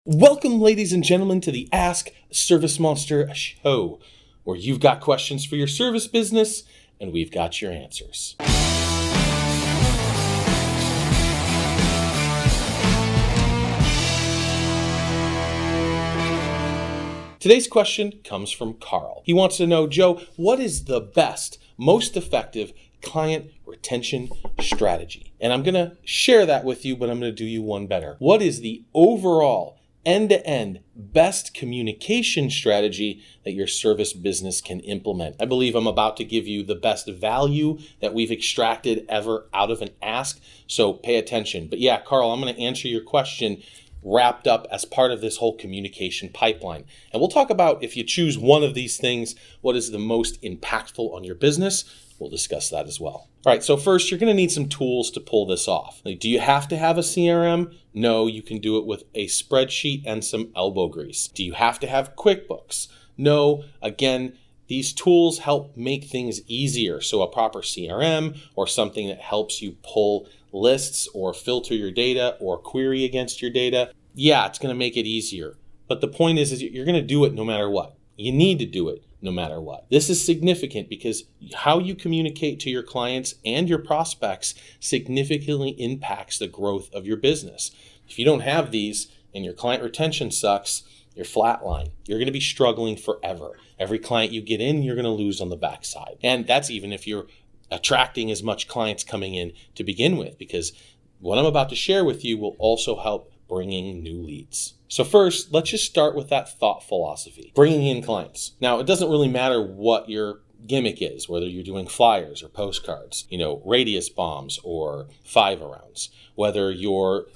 Welcome, ladies and gentlemen, to the Ask ServiceMonster show, where you've got questions for your service business and we've got your answers. Today's question comes from Carl. He wants to know, Joe, what is the best, most effective client retention strategy? And I'm going to share that with you, but I'm going to do you one better. What is the overall end-to-end best communication strategy that your service business can implement? I believe I'm about to give you the best value that we've extracted ever out of an ask, so pay attention. But yeah, Carl, I'm going to answer your question wrapped up as part of this whole communication pipeline. And we'll talk about, if you choose one of these things, what is the most impactful on your business. We'll discuss that as well. All right, so first, you're going to need some tools to pull this off. Do you have to have a CRM? No, you can do it with a spreadsheet and some elbow grease. Do you have to have QuickBooks? No, again, these tools help make things easier. So a proper CRM or something that helps you pull lists or filter your data or query against your data, yeah, it's going to make it easier. But the point is you're going to do it no matter what. You need to do it no matter what. This is significant because how you communicate to your clients and your prospects significantly impacts the growth of your business. If you don't have these and your client retention sucks, you're flatline. You're going to be struggling forever. Every client you get in, you're going to lose on the backside. And that's even if you're attracting as much clients coming in to begin with, because what I'm about to share with you will also help bringing new leads. So first, let's just start with that thought philosophy, bringing in clients. Now, it doesn't really matter what your gimmick is, whether you're doing flyers or postcards, radius bombs or 5-arounds, whether you're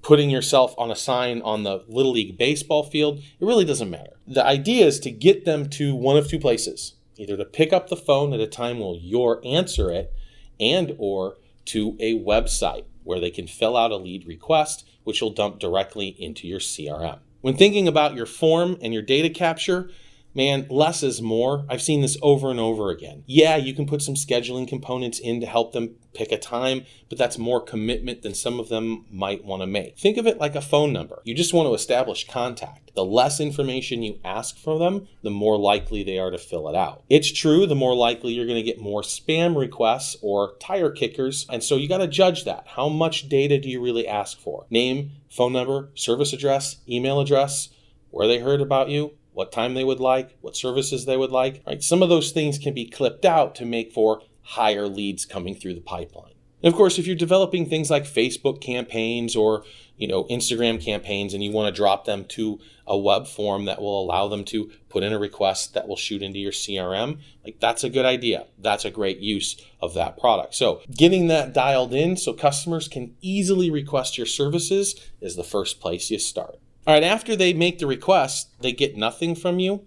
putting yourself on a sign on the Little League baseball field, it really doesn't matter. The idea is to get them to one of two places, either to pick up the phone at a time when you'll answer it and or to a website where they can fill out a lead request, which will dump directly into your CRM. When thinking about your form and your data capture, man, less is more. I've seen this over and over again. Yeah, you can put some scheduling components in to help them pick a time, but that's more commitment than some of them might want to make. Think of it like a phone number. You just want to establish contact. The less information you ask from them, the more likely they are to fill it out. It's true, the more likely you're going to get more spam requests or tire kickers, and so you got to judge that. How much data do you really ask for? Name, phone number, service address, email address, where they heard about you, what time they would like, what services they would like. Right? Some of those things can be clipped out to make for higher leads coming through the pipeline. And of course, if you're developing things like Facebook campaigns or Instagram campaigns and you want to drop them to a web form that will allow them to put in a request that will shoot into your CRM, that's a good idea. That's a great use of that product. So getting that dialed in so customers can easily request your services is the first place you start. All right, after they make the request, they get nothing from you,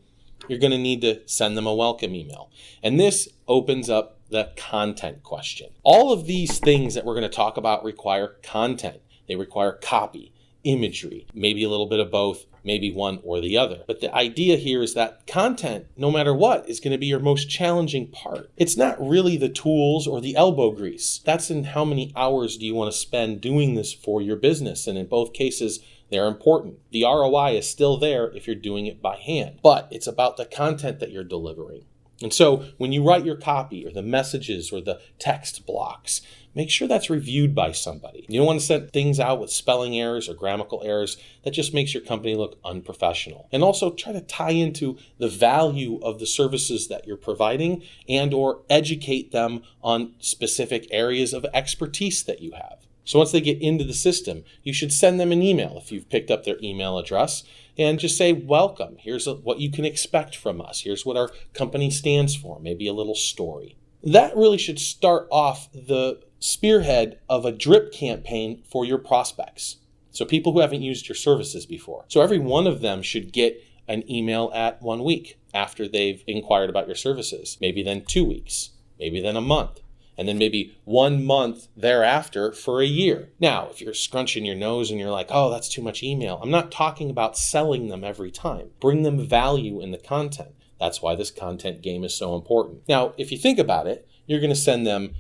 you're going to need to send them a welcome email. And this opens up the content question. All of these things that we're going to talk about require content. They require copy, imagery, maybe a little bit of both, maybe one or the other. But the idea here is that content, no matter what, is going to be your most challenging part. It's not really the tools or the elbow grease. That's in how many hours do you want to spend doing this for your business. And in both cases, they're important. The ROI is still there if you're doing it by hand, but it's about the content that you're delivering. And so when you write your copy or the messages or the text blocks, make sure that's reviewed by somebody. You don't want to send things out with spelling errors or grammatical errors. That just makes your company look unprofessional. And also try to tie into the value of the services that you're providing and or educate them on specific areas of expertise that you have. So once they get into the system, you should send them an email if you've picked up their email address and just say, welcome. Here's what you can expect from us. Here's what our company stands for. Maybe a little story. That really should start off the spearhead of a drip campaign for your prospects. So people who haven't used your services before. So every one of them should get an email at 1 week after they've inquired about your services. Maybe then 2 weeks, maybe then a month. And then maybe 1 month thereafter for a year. Now, if you're scrunching your nose and you're like, oh, that's too much email, I'm not talking about selling them every time. Bring them value in the content. That's why this content game is so important. Now, if you think about it, you're going to send them,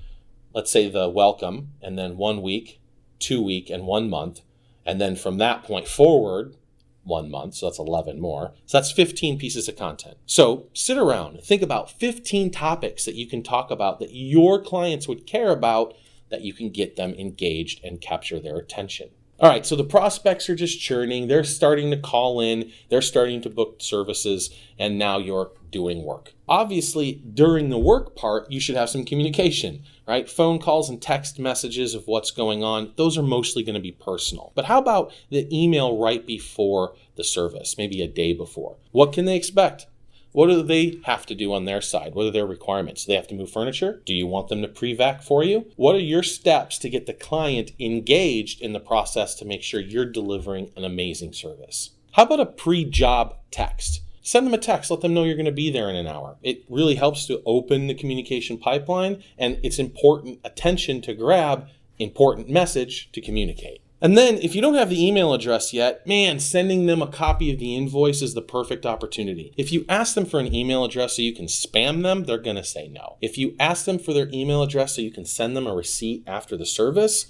let's say, the welcome, and then 1 week, 2 week, and 1 month. And then from that point forward, 1 month, so that's 11 more. So that's 15 pieces of content. So sit around and think about 15 topics that you can talk about that your clients would care about, that you can get them engaged and capture their attention. All right, so the prospects are just churning. They're starting to call in. They're starting to book services, and now you're doing work. Obviously, during the work part, you should have some communication, right? Phone calls and text messages of what's going on. Those are mostly going to be personal. But how about the email right before the service, maybe a day before? What can they expect? What do they have to do on their side? What are their requirements? Do they have to move furniture? Do you want them to pre-vac for you? What are your steps to get the client engaged in the process to make sure you're delivering an amazing service? How about a pre-job text? Send them a text. Let them know you're going to be there in an hour. It really helps to open the communication pipeline, and it's important attention to grab, important message to communicate. And then if you don't have the email address yet, man, sending them a copy of the invoice is the perfect opportunity. If you ask them for an email address so you can spam them, they're going to say no. If you ask them for their email address so you can send them a receipt after the service,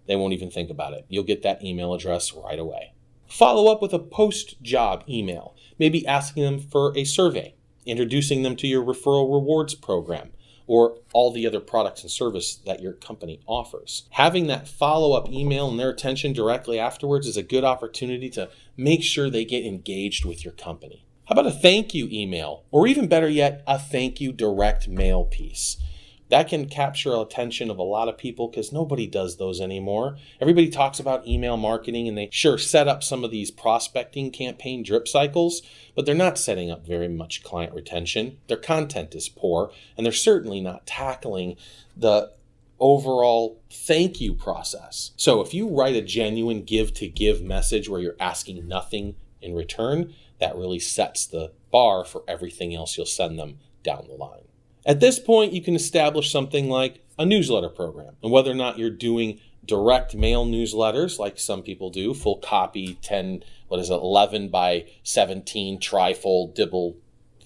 they won't even think about it. You'll get that email address right away. Follow up with a post-job email, maybe asking them for a survey, introducing them to your referral rewards program, or all the other products and service that your company offers. Having that follow-up email and their attention directly afterwards is a good opportunity to make sure they get engaged with your company. How about a thank you email, or even better yet, a thank you direct mail piece? That can capture attention of a lot of people because nobody does those anymore. Everybody talks about email marketing, and they sure set up some of these prospecting campaign drip cycles, but they're not setting up very much client retention. Their content is poor, and they're certainly not tackling the overall thank you process. So if you write a genuine give-to-give message where you're asking nothing in return, that really sets the bar for everything else you'll send them down the line. At this point, you can establish something like a newsletter program. And whether or not you're doing direct mail newsletters, like some people do, full copy, 11 by 17, trifold, dibble,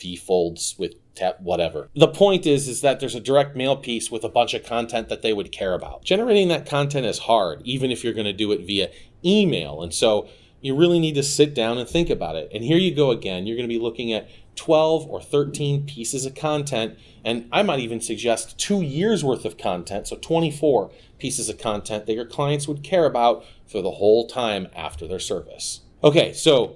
V-folds with whatever. The point is that there's a direct mail piece with a bunch of content that they would care about. Generating that content is hard, even if you're going to do it via email. And so you really need to sit down and think about it. And here you go again. You're going to be looking at 12 or 13 pieces of content, and I might even suggest 2 years worth of content, so 24 pieces of content that your clients would care about for the whole time after their service. Okay, so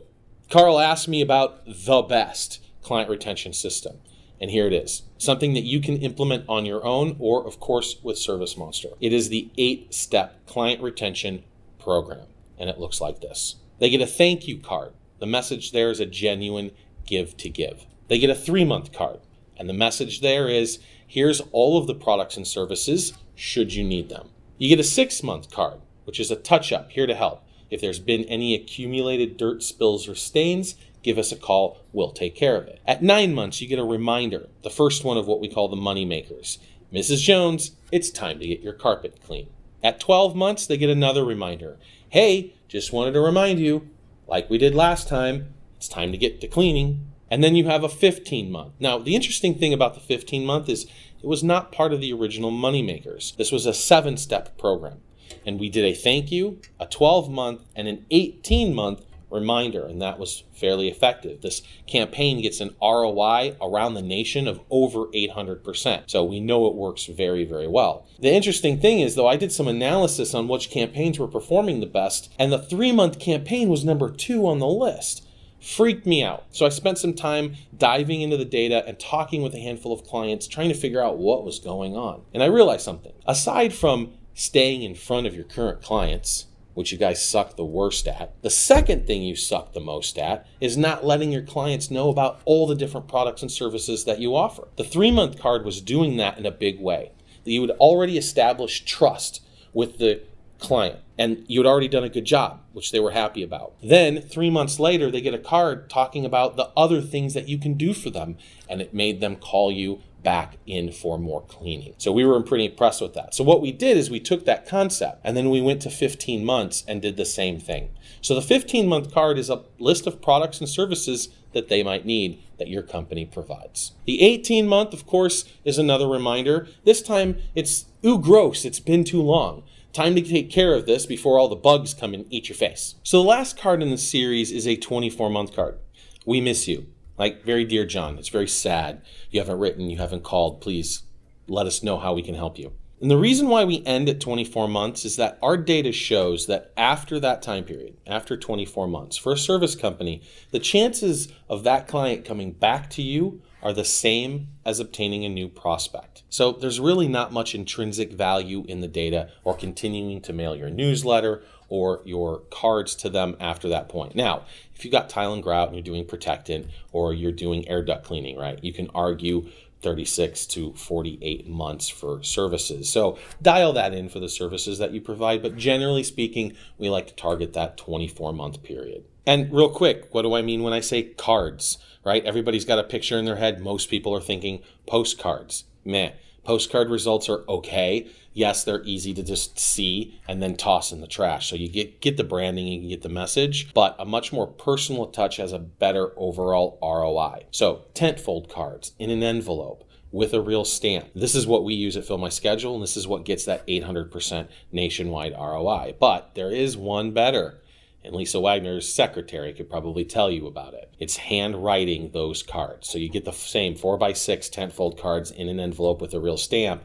Carl asked me about the best client retention system, and here it is. Something that you can implement on your own or, of course, with ServiceMonster. It is the 8-step client retention program, and it looks like this. They get a thank you card. The message there is a genuine give to give. They get a 3-month card, and the message there is, here's all of the products and services should you need them. You get a 6-month card, which is a touch-up, here to help. If there's been any accumulated dirt, spills, or stains, give us a call, we'll take care of it. At 9 months, you get a reminder, the first one of what we call the money makers. Mrs. Jones, it's time to get your carpet clean. At 12 months, they get another reminder. Hey, just wanted to remind you, like we did last time, it's time to get to cleaning. And then you have a 15-month. Now, the interesting thing about the 15-month is it was not part of the original Moneymakers. This was a 7-step program. And we did a thank you, a 12-month, and an 18-month reminder, and that was fairly effective. This campaign gets an ROI around the nation of over 800%. So we know it works very, very well. The interesting thing is, though, I did some analysis on which campaigns were performing the best, and the 3-month campaign was number 2 on the list. Freaked me out. So I spent some time diving into the data and talking with a handful of clients, trying to figure out what was going on. And I realized something. Aside from staying in front of your current clients, which you guys suck the worst at, the second thing you suck the most at is not letting your clients know about all the different products and services that you offer. The 3-month card was doing that in a big way. You would already establish trust with the client, and you had already done a good job, which they were happy about. Then 3 months later, they get a card talking about the other things that you can do for them, and it made them call you back in for more cleaning. So we were pretty impressed with that. So what we did is we took that concept and then we went to 15 months and did the same thing. So the 15-month card is a list of products and services that they might need that your company provides. The 18-month, of course, is another reminder. This time it's, ooh, gross, it's been too long. time to take care of this before all the bugs come and eat your face. So the last card in the series is a 24-month card. We miss you. Like, very dear John, it's very sad. You haven't written, you haven't called. Please let us know how we can help you. And the reason why we end at 24 months is that our data shows that after that time period, after 24 months, for a service company, the chances of that client coming back to you are the same as obtaining a new prospect. So there's really not much intrinsic value in the data or continuing to mail your newsletter or your cards to them after that point. Now, if you've got tile and grout and you're doing protectant or you're doing air duct cleaning, right, you can argue 36 to 48 months for services. So dial that in for the services that you provide, but generally speaking, we like to target that 24-month period. And real quick, what do I mean when I say cards, right? Everybody's got a picture in their head. Most people are thinking postcards. Meh. Postcard results are okay. Yes, they're easy to just see and then toss in the trash. So you get the branding, you can get the message, but a much more personal touch has a better overall ROI. So tentfold cards in an envelope with a real stamp. This is what we use at Fill My Schedule, and this is what gets that 800% nationwide ROI. But there is one better. And Lisa Wagner's secretary could probably tell you about it. It's handwriting those cards. So you get the same 4x6 tentfold cards in an envelope with a real stamp,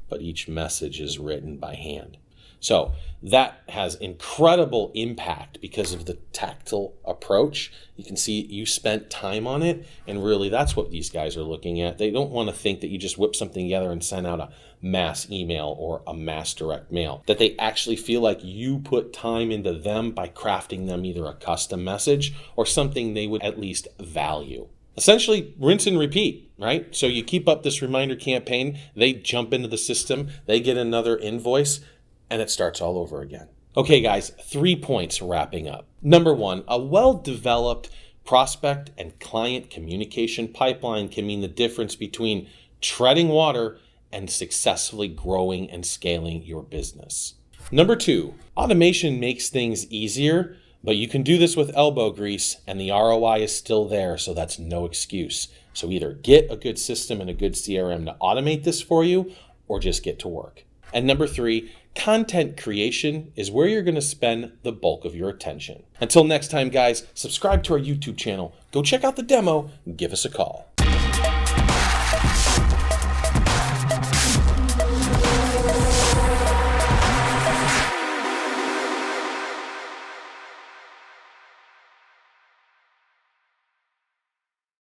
but each message is written by hand. So that has incredible impact because of the tactile approach. You can see you spent time on it, and really that's what these guys are looking at. They don't want to think that you just whip something together and send out a mass email or a mass direct mail, that they actually feel like you put time into them by crafting them either a custom message or something they would at least value. Essentially, rinse and repeat, right? So you keep up this reminder campaign, they jump into the system, they get another invoice, and it starts all over again. Okay, guys, 3 points wrapping up. Number 1, a well-developed prospect and client communication pipeline can mean the difference between treading water and successfully growing and scaling your business. Number 2, automation makes things easier, but you can do this with elbow grease and the ROI is still there, so that's no excuse. So either get a good system and a good CRM to automate this for you, or just get to work. And number 3, content creation is where you're going to spend the bulk of your attention. Until next time, guys, subscribe to our YouTube channel, go check out the demo, and give us a call.